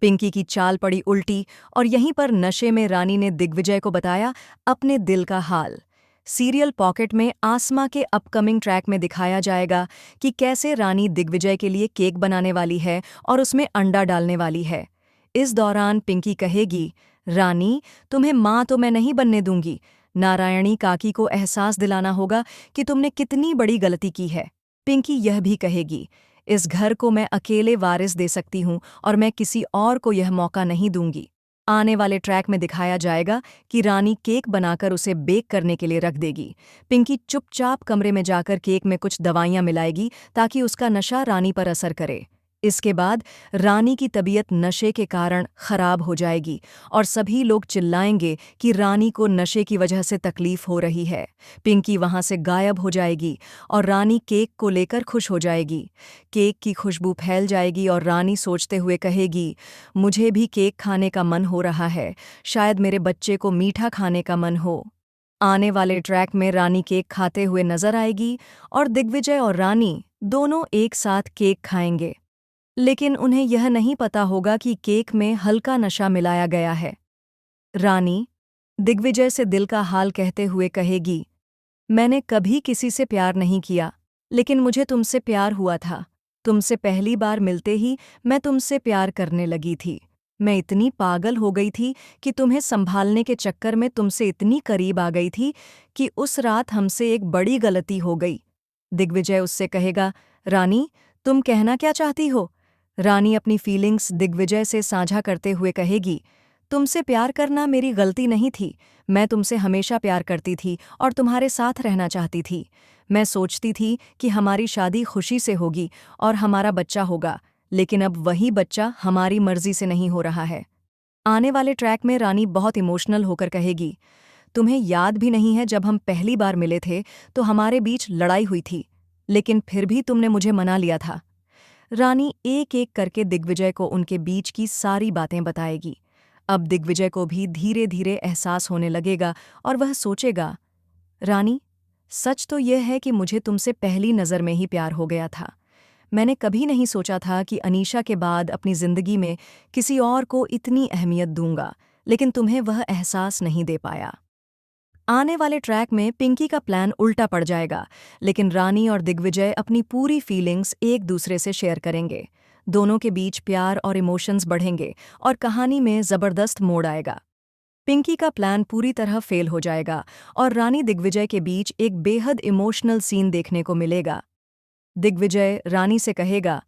पिंकी की चाल पड़ी उल्टी और यहीं पर नशे में रानी ने दिग्विजय को बताया अपने दिल का हाल। सीरियल पॉकेट में आसमा के अपकमिंग ट्रैक में दिखाया जाएगा कि कैसे रानी दिग्विजय के लिए केक बनाने वाली है और उसमें अंडा डालने वाली है। इस दौरान पिंकी कहेगी, रानी, तुम्हें माँ तो मैं नहीं बनने दूंगी। नारायणी काकी को एहसास दिलाना होगा कि तुमने कितनी बड़ी गलती की है। पिंकी यह भी कहेगी, इस घर को मैं अकेले वारिस दे सकती हूँ और मैं किसी और को यह मौका नहीं दूंगी। आने वाले ट्रैक में दिखाया जाएगा कि रानी केक बनाकर उसे बेक करने के लिए रख देगी। पिंकी चुपचाप कमरे में जाकर केक में कुछ दवाइयां मिलाएगी ताकि उसका नशा रानी पर असर करे। इसके बाद रानी की तबीयत नशे के कारण खराब हो जाएगी और सभी लोग चिल्लाएंगे कि रानी को नशे की वजह से तकलीफ हो रही है। पिंकी वहां से गायब हो जाएगी और रानी केक को लेकर खुश हो जाएगी। केक की खुशबू फैल जाएगी और रानी सोचते हुए कहेगी, मुझे भी केक खाने का मन हो रहा है, शायद मेरे बच्चे को मीठा खाने का मन हो। आने वाले ट्रैक में रानी केक खाते हुए नजर आएगी और दिग्विजय और रानी दोनों एक साथ केक खाएंगे, लेकिन उन्हें यह नहीं पता होगा कि केक में हल्का नशा मिलाया गया है। रानी दिग्विजय से दिल का हाल कहते हुए कहेगी, मैंने कभी किसी से प्यार नहीं किया, लेकिन मुझे तुमसे प्यार हुआ था। तुमसे पहली बार मिलते ही मैं तुमसे प्यार करने लगी थी। मैं इतनी पागल हो गई थी कि तुम्हें संभालने के चक्कर में तुमसे इतनी करीब आ गई थी कि उस रात हमसे एक बड़ी गलती हो गई। दिग्विजय उससे कहेगा, रानी, तुम कहना क्या चाहती हो? रानी अपनी फीलिंग्स दिग्विजय से साझा करते हुए कहेगी, तुमसे प्यार करना मेरी गलती नहीं थी। मैं तुमसे हमेशा प्यार करती थी और तुम्हारे साथ रहना चाहती थी। मैं सोचती थी कि हमारी शादी खुशी से होगी और हमारा बच्चा होगा, लेकिन अब वही बच्चा हमारी मर्जी से नहीं हो रहा है। आने वाले ट्रैक में रानी बहुत इमोशनल होकर कहेगी, तुम्हें याद भी नहीं है जब हम पहली बार मिले थे तो हमारे बीच लड़ाई हुई थी, लेकिन फिर भी तुमने मुझे मना लिया था। रानी एक एक करके दिग्विजय को उनके बीच की सारी बातें बताएगी। अब दिग्विजय को भी धीरे धीरे एहसास होने लगेगा और वह सोचेगा, रानी, सच तो यह है कि मुझे तुमसे पहली नज़र में ही प्यार हो गया था। मैंने कभी नहीं सोचा था कि अनीशा के बाद अपनी जिंदगी में किसी और को इतनी अहमियत दूंगा, लेकिन तुम्हें वह एहसास नहीं दे पाया। आने वाले ट्रैक में पिंकी का प्लान उल्टा पड़ जाएगा, लेकिन रानी और दिग्विजय अपनी पूरी फीलिंग्स एक दूसरे से शेयर करेंगे। दोनों के बीच प्यार और इमोशंस बढ़ेंगे और कहानी में जबरदस्त मोड़ आएगा। पिंकी का प्लान पूरी तरह फेल हो जाएगा और रानी दिग्विजय के बीच एक बेहद इमोशनल सीन देखने को मिलेगा। दिग्विजय रानी से कहेगा,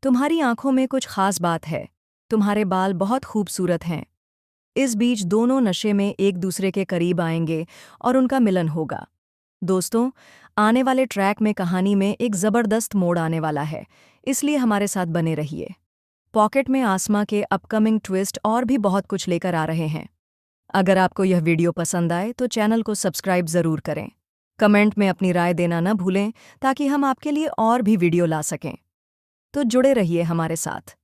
तुम्हारी आंखों में कुछ खास बात है, तुम्हारे बाल बहुत खूबसूरत हैं। इस बीच दोनों नशे में एक दूसरे के करीब आएंगे और उनका मिलन होगा। दोस्तों, आने वाले ट्रैक में कहानी में एक ज़बरदस्त मोड़ आने वाला है, इसलिए हमारे साथ बने रहिए। पॉकेट में आसमा के अपकमिंग ट्विस्ट और भी बहुत कुछ लेकर आ रहे हैं। अगर आपको यह वीडियो पसंद आए तो चैनल को सब्सक्राइब ज़रूर करें। कमेंट में अपनी राय देना न भूलें ताकि हम आपके लिए और भी वीडियो ला सकें। तो जुड़े रहिए हमारे साथ।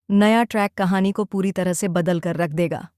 नया ट्रैक कहानी को पूरी तरह से बदल कर रख देगा।